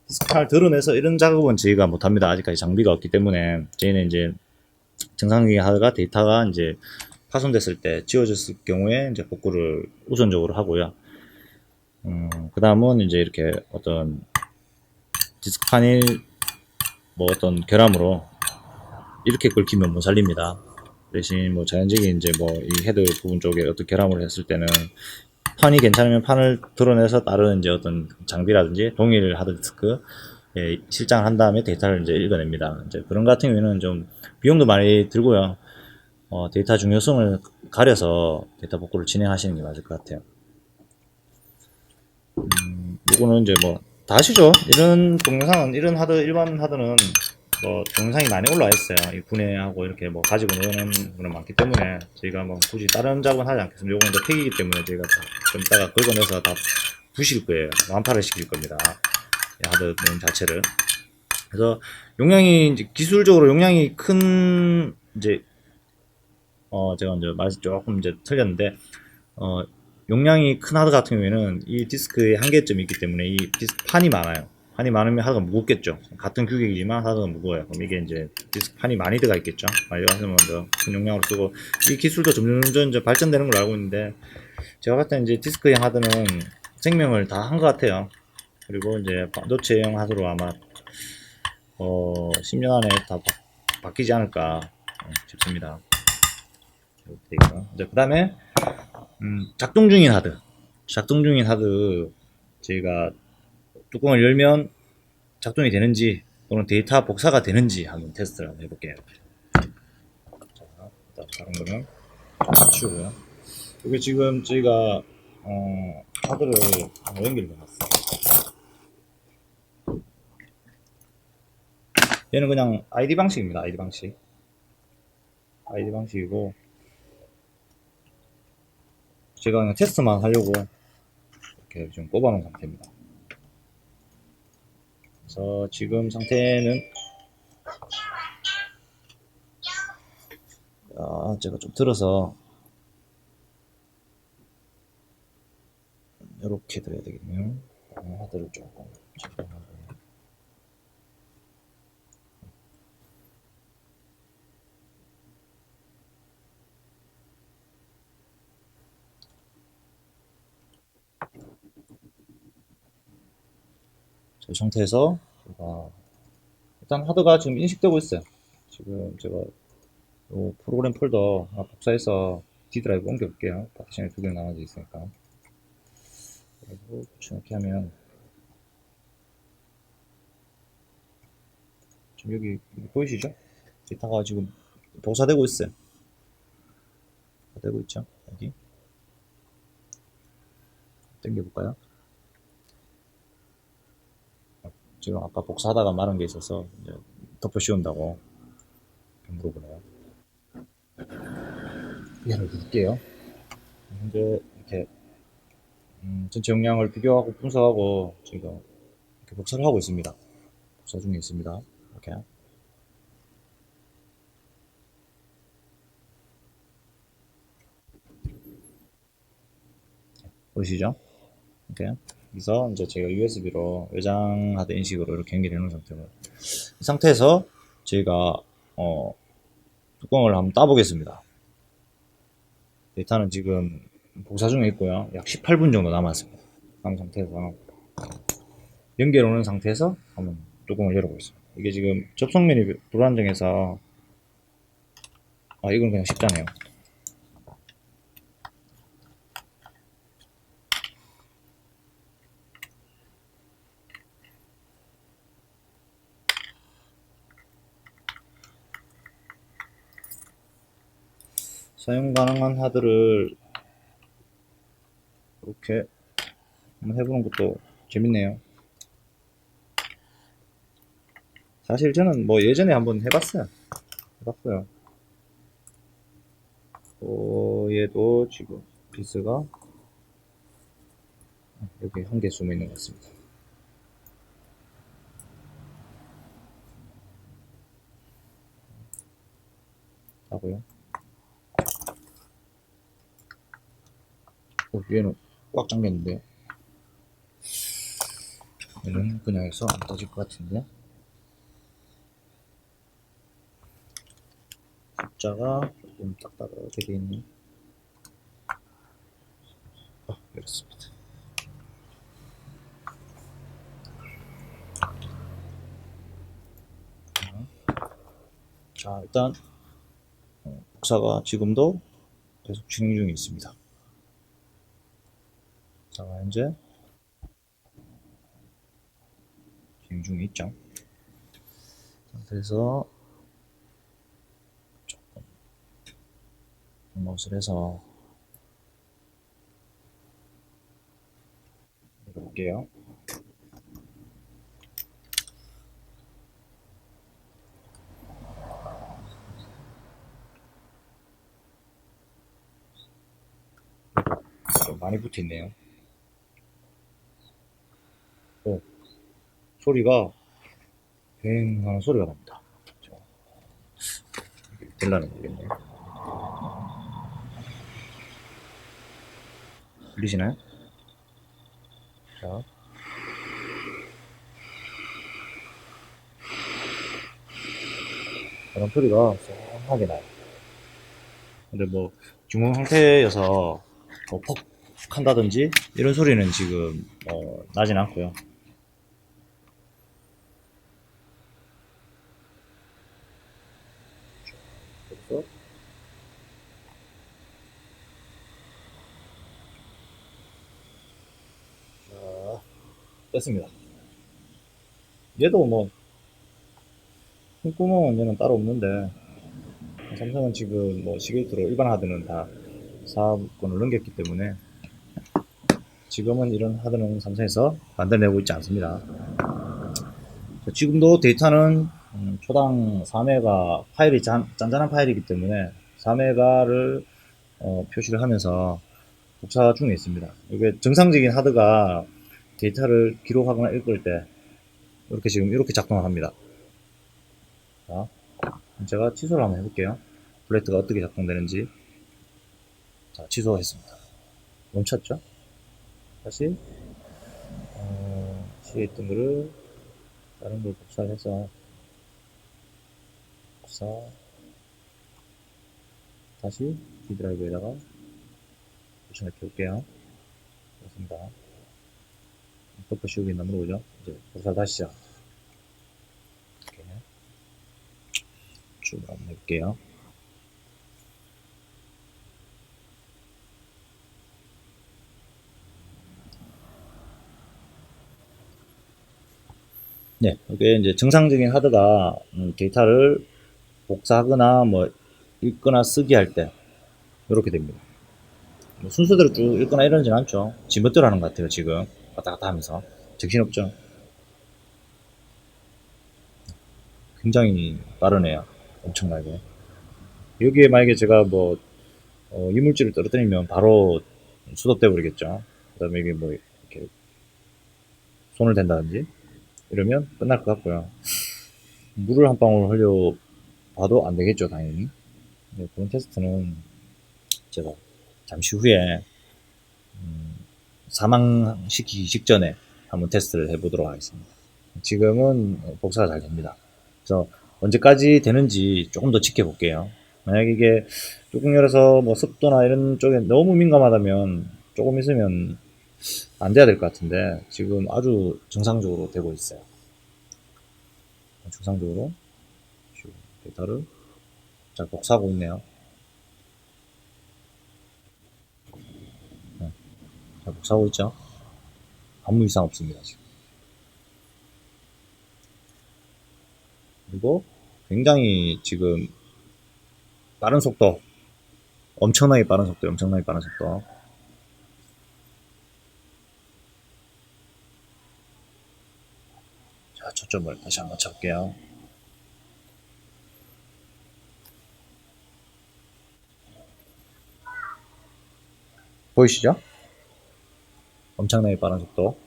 디스크를 드러내서 이런 작업은 저희가 못합니다. 아직까지 장비가 없기 때문에 저희는 이제 정상적인 하드가 데이터가 이제 파손됐을 때 지워졌을 경우에 이제 복구를 우선적으로 하고요. 그 다음은 이제 이렇게 어떤 디스크판이 뭐 어떤 결함으로 이렇게 긁히면 못 살립니다. 대신 뭐 자연적인 이제 뭐 이 헤드 부분 쪽에 어떤 결함을 했을 때는 판이 괜찮으면 판을 드러내서 다른 이제 어떤 장비라든지 동일 하드디스크에 실장을 한 다음에 데이터를 이제 읽어냅니다. 이제 그런 같은 경우에는 좀 비용도 많이 들고요. 데이터 중요성을 가려서 데이터 복구를 진행하시는 게 맞을 것 같아요. 이거는 이제 뭐 다 아시죠? 이런 동영상은 이런 하드 일반 하드는 뭐 동영상이 많이 올라와 있어요. 이 분해하고 이렇게 뭐 가지고 노는 거는 많기 때문에 저희가 뭐 굳이 다른 작업은 하지 않겠습니다. 요거는 이제 팩이기 때문에 저희가 좀 이따가 긁어내서 다 부실 거예요. 완파를 시킬 겁니다. 이 하드 내용 자체를. 그래서 용량이 이제 기술적으로 용량이 큰 이제 제가 이제 말씀 조금 이제 틀렸는데 용량이 큰 하드 같은 경우에는 이 디스크의 한계점이 있기 때문에 이 디스크 판이 많아요. 판이 많으면 하드가 무겁겠죠. 같은 규격이지만 하드가 무거워요. 그럼 이게 이제 디스크 판이 많이 들어가 있겠죠. 많이 들어가면 더 큰 용량으로 쓰고 이 기술도 점점 이제 발전되는 걸로 알고 있는데 제가 봤을 때 이제 디스크형 하드는 생명을 다 한 것 같아요. 그리고 이제 반도체형 하드로 아마 10년 안에 다 바뀌지 않을까 싶습니다. 이제 그 다음에 작동 중인 하드. 작동 중인 하드 저희가 뚜껑을 열면 작동이 되는지 또는 데이터 복사가 되는지 한번 테스트를 한번 해볼게요. 자, 다른 거는 치우고요. 이게 지금 저희가 하드를 연결해 놨어요. 얘는 그냥 ID 방식입니다. ID 방식. ID 방식이고 제가 그냥 테스트만 하려고 이렇게 좀 꼽아놓은 상태입니다. 그래서 지금 상태는 제가 좀 들어서 이렇게 들어야 되겠네요. 하드를 조금 적용하고. 이 상태에서 제가 일단 하드가 지금 인식되고 있어요. 지금 제가 요 프로그램 폴더 하나 복사해서 D 드라이브 옮겨볼게요. 파티션이 두 개 나눠져 있으니까. 그리고 이렇게 하면 지금 여기 보이시죠? 데이터가 지금 복사되고 있어요. 되고 있죠? 여기 당겨볼까요? 지금 아까 복사하다가 마른 게 있어서 이제 덮어 씌운다고 물어보네요. 얘를 누를게요. 현재 이렇게 전체 용량을 비교하고 분석하고 제가 이렇게 복사를 하고 있습니다. 복사 중에 있습니다. 이렇게 보이시죠? 이렇게 그래서 이제 제가 USB로 외장 하드 인식으로 이렇게 연결해 놓은 상태고 이 상태에서 제가 뚜껑을 한번 따보겠습니다. 데이터는 지금 복사 중에 있고요. 약 18분 정도 남았습니다. 그 상태에서 연결 오는 상태에서 한번 뚜껑을 열어보겠습니다. 이게 지금 접속면이 불안정해서 이건 그냥 쉽잖아요. 사용 가능한 하드를 이렇게 한번 해보는 것도 재밌네요. 사실 저는 뭐 예전에 한번 해봤어요. 얘도 지금 비스가 여기 한 개 숨어 있는 것 같습니다. 하고요. 얘는 꽉 잠겼는데요. 얘는 그냥 해서 안 떠질 것 같은데. 숫자가 조금 딱딱하게 되어 있는. 이렇습니다. 자, 일단 복사가 지금도 계속 진행 중에 있습니다. 자, 현재 진행 중에 있죠. 상태에서 조금 홈아웃을 해서 해볼게요. 좀 많이 붙어 있네요. 소리가 뱅 하는 소리가 납니다. 될라는 모르겠네요. 들리시나요? 자, 이런 소리가 쌩하게 나요. 근데 뭐 중공 상태여서 퍽 한다든지 이런 소리는 지금 나진 않고요. 그래서 됐습니다. 얘도 뭐 콩구멍은 얘는 따로 없는데 삼성은 지금 뭐 시계트로 일반 하드는 다 사업권을 넘겼기 때문에 지금은 이런 하드는 삼성에서 만들어내고 있지 않습니다. 지금도 데이터는 초당 4메가 파일이 짠짠한 파일이기 때문에 4메가를 표시를 하면서 복사 중에 있습니다. 이게 정상적인 하드가 데이터를 기록하거나 읽을 때 이렇게 지금 이렇게 작동을 합니다. 자, 제가 취소를 한번 해볼게요. 플레이트가 어떻게 작동되는지. 자, 취소했습니다. 멈췄죠? 다시 C에 있던 거를 다른 걸 복사해서 복사 다시 D 드라이브에다가 포션을 켜볼게요. 그렇습니다. 덮어 씌우기 있나 물어보죠. 이제 복사 다시 시작. 이렇게 쭉 한번 해볼게요. 네, 이게 이제 정상적인 하드가 데이터를 복사하거나 뭐 읽거나 쓰기 할 때 이렇게 됩니다. 뭐 순서대로 쭉 읽거나 이러진 않죠. 지멋대로 하는 것 같아요. 지금 왔다 갔다 하면서 정신없죠. 굉장히 빠르네요. 엄청나게. 여기에 만약에 제가 뭐 이물질을 떨어뜨리면 바로 수독돼 버리겠죠. 그다음에 이게 뭐 이렇게 손을 댄다든지 이러면 끝날 것 같고요. 물을 한 방울 흘려 봐도 안 되겠죠, 당연히. 네, 그런 테스트는 제가 잠시 후에 사망시키기 직전에 한번 테스트를 해보도록 하겠습니다. 지금은 복사가 잘 됩니다. 그래서 언제까지 되는지 조금 더 지켜볼게요. 만약 이게 뚜껑 열어서 뭐 습도나 이런 쪽에 너무 민감하다면 조금 있으면 안 돼야 될 것 같은데 지금 아주 정상적으로 되고 있어요. 정상적으로 데이터를 잘 복사하고 있네요. 네, 잘 복사하고 있죠. 아무 이상 없습니다. 지금. 그리고 굉장히 지금 빠른 속도, 엄청나게 빠른 속도, 엄청나게 빠른 속도. 자, 초점을 다시 한번 잡을게요. 보이시죠? 엄청나게 빠른 속도.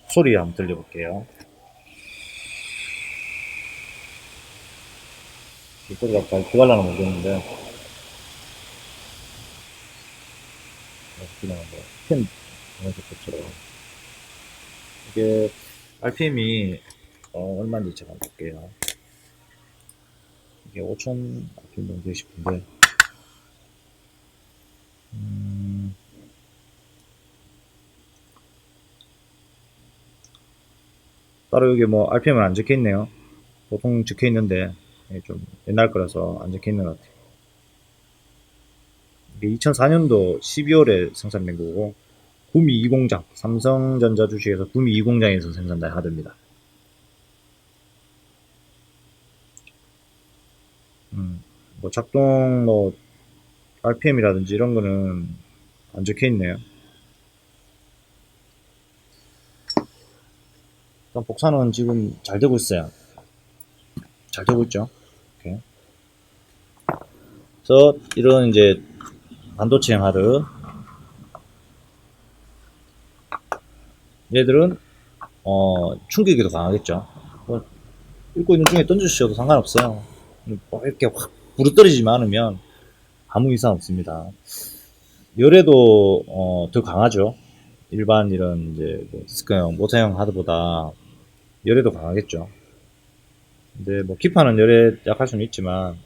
소리 한번 들려볼게요. 이 소리가 잘 들어가려나 모르겠는데, 그냥 뭐, 펜, 이런 것처럼. 이게, RPM이, 얼마인지 제가 한번 볼게요. 이게 5000 RPM 정도 되고 싶은데, 따로 여기 뭐, RPM은 안 적혀 있네요. 보통 적혀 있는데, 좀 옛날 거라서 안 적혀 있는 것 같아요. 이게 2004년도 12월에 생산된 거고, 구미 2공장, 삼성전자 주식에서 구미 2공장에서 생산된 하드입니다. 뭐 작동 뭐 RPM이라든지 이런 거는 안 적혀 있네요. 일단 복사는 지금 잘 되고 있어요. 잘 되고 있죠. 이렇게. 그래서 이런 이제 반도체형 하드 얘들은 충격이 더 강하겠죠. 뭐 읽고 있는 중에 던져주셔도 상관없어요. 뭐 이렇게 확 부르떨어지지 않으면 아무 이상 없습니다. 열에도 더 강하죠. 일반 이런 이제 뭐 디스크형 모터형 하드보다 열에도 강하겠죠. 근데 뭐 기판은 열에 약할 수는 있지만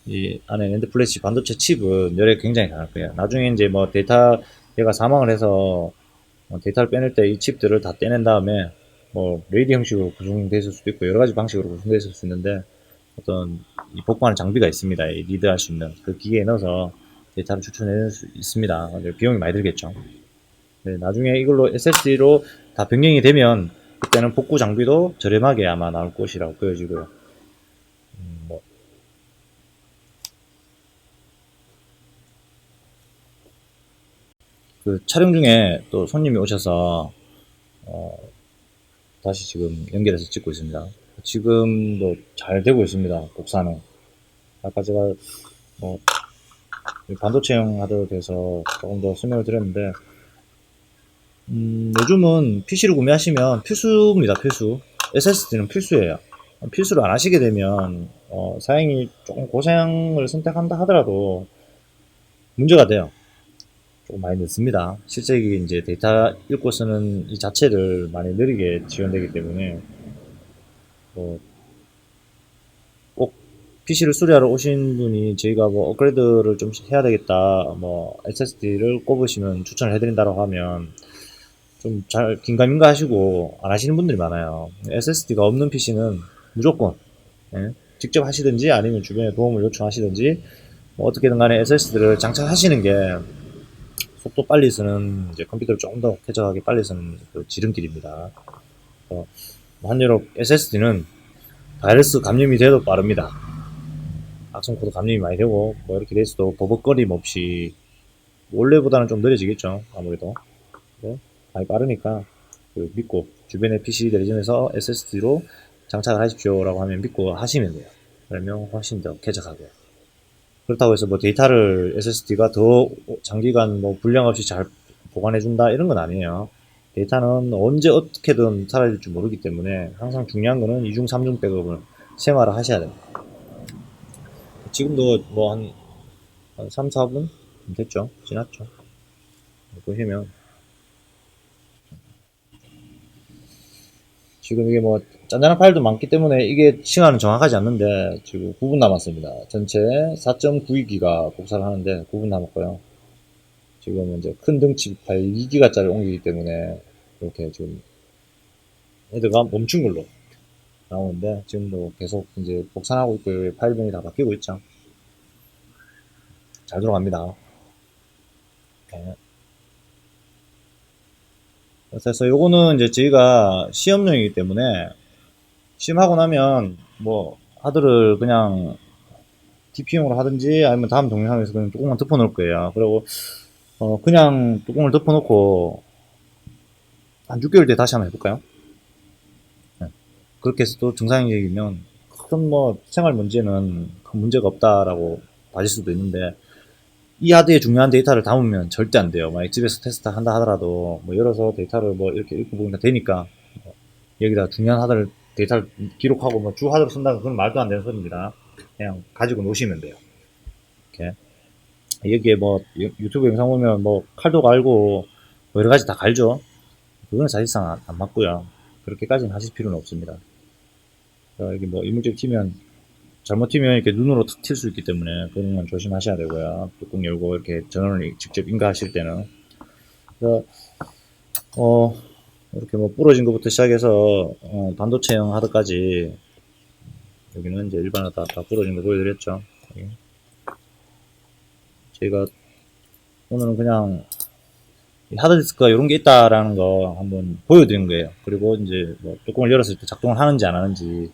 이 안에 낸드 플래시 반도체 칩은 열에 굉장히 강할 거예요. 나중에 이제 뭐 데이터 얘가 사망을 해서 데이터를 빼낼 때 이 칩들을 다 떼낸 다음에 뭐 레이디 형식으로 구성되어 있을 수도 있고 여러 가지 방식으로 구성되어 있을 수 있는데 어떤 이 복구하는 장비가 있습니다. 이 리드할 수 있는 그 기계에 넣어서 데이터를 추출해낼 수 있습니다. 비용이 많이 들겠죠. 네, 나중에 이걸로 SSD로 다 변경이 되면 그때는 복구 장비도 저렴하게 아마 나올 것이라고 보여지고요. 뭐 그 촬영 중에 또 손님이 오셔서 다시 지금 연결해서 찍고 있습니다. 지금도 잘 되고 있습니다. 복사는. 아까 제가 뭐 반도체형 하드에 대해서 조금 더 설명을 드렸는데 요즘은 PC를 구매하시면 필수입니다. 필수. SSD는 필수예요. 필수를 안 하시게 되면 사양이 조금 고사양을 선택한다 하더라도 문제가 돼요. 조금 많이 늦습니다. 실제 이제 데이터 읽고 쓰는 이 자체를 많이 느리게 지원되기 때문에 뭐 꼭 PC를 수리하러 오신 분이 저희가 뭐 업그레이드를 좀 해야 되겠다, 뭐 SSD를 꼽으시면 추천을 해드린다고 하면 좀 잘 긴가민가 하시고 안 하시는 분들이 많아요. SSD가 없는 PC는 무조건 직접 하시든지 아니면 주변에 도움을 요청하시든지 뭐 어떻게든 간에 SSD를 장착하시는 게 속도 빨리 쓰는 이제 컴퓨터를 조금 더 쾌적하게 빨리 쓰는 그 지름길입니다. 한여로 SSD는 바이러스 감염이 돼도 빠릅니다. 악성 코드 감염이 많이 되고 뭐 이렇게 돼 있어도 버벅거림 없이 원래보다는 좀 느려지겠죠. 아무래도 많이 빠르니까 믿고 주변의 PC 대리점에서 SSD로 장착을 하십시오라고 하면 믿고 하시면 돼요. 그러면 훨씬 더 쾌적하게. 그렇다고 해서 뭐 데이터를 SSD가 더 장기간 뭐 불량 없이 잘 보관해준다 이런 건 아니에요. 데이터는 언제 어떻게든 사라질 줄 모르기 때문에 항상 중요한 거는 2중, 3중 백업을 생활을 하셔야 됩니다. 지금도 뭐 한 3, 4분 됐죠? 지났죠? 보시면 지금 이게 뭐 짠짠한 파일도 많기 때문에 이게 시간은 정확하지 않는데 지금 9분 남았습니다. 전체 4.92기가 복사를 하는데 9분 남았고요. 지금 이제 큰 등치 파일 2기가짜리 옮기기 때문에 이렇게 지금 헤드가 멈춘 걸로 나오는데 지금도 계속 이제 복사하고 있고 파일명이 다 바뀌고 있죠. 잘 들어갑니다. 네. 그래서 요거는 이제 저희가 시험용이기 때문에 시험하고 나면 뭐 하드를 그냥 DP용으로 하든지 아니면 다음 동영상에서 그냥 뚜껑만 덮어 놓을 거예요. 그리고 그냥 뚜껑을 덮어 놓고 한 6개월 뒤에 다시 한번 해볼까요? 네. 그렇게 해서 또 정상적이면 큰 뭐 생활 문제는 큰 문제가 없다라고 봐질 수도 있는데 이 하드에 중요한 데이터를 담으면 절대 안 돼요. 만약 집에서 테스트 한다 하더라도 뭐 열어서 데이터를 뭐 이렇게 읽고 보니까 되니까 뭐 여기다 중요한 하드를 데이터를 기록하고 뭐 주 하드를 쓴다는 그건 말도 안 되는 소리입니다. 그냥 가지고 노시면 돼요. 이렇게 여기에 뭐 유튜브 영상 보면 뭐 칼도 갈고 뭐 여러 가지 다 갈죠. 그거는 사실상 안 맞고요. 그렇게까지는 하실 필요는 없습니다. 여기 뭐 이물질 튀면 잘못 튀면 이렇게 눈으로 탁 튈 수 있기 때문에 그런 건 조심하셔야 되고요. 뚜껑 열고 이렇게 전원을 직접 인가하실 때는. 그래서 이렇게 뭐 부러진 것부터 시작해서 반도체형 하드까지 여기는 이제 일반으로 다 부러진 거 보여드렸죠. 저희가 오늘은 그냥 하드디스크가 이런 게 있다라는 거 한번 보여드린 거예요. 그리고 이제 뭐 뚜껑을 열었을 때 작동을 하는지 안 하는지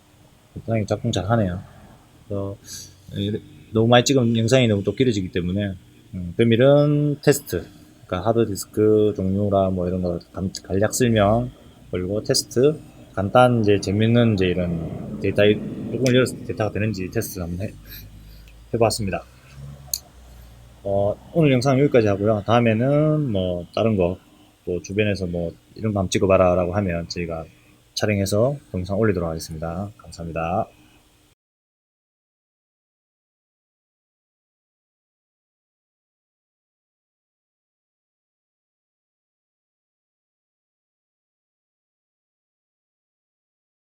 상당히 작동 잘 하네요. 그래서 너무 많이 찍으면 영상이 너무 또 길어지기 때문에 비밀은 테스트, 그러니까 하드디스크 종류라 뭐 이런 거 간략 설명, 그리고 테스트, 간단 이제 재밌는 이제 이런 데이터 뚜껑을 열었을 때 데이터가 되는지 테스트 한번 해봤습니다. 오늘 영상 여기까지 하고요. 다음에는 뭐 다른 거 또 주변에서 뭐 이런 거 한번 찍어봐라 라고 하면 저희가 촬영해서 동영상 올리도록 하겠습니다. 감사합니다.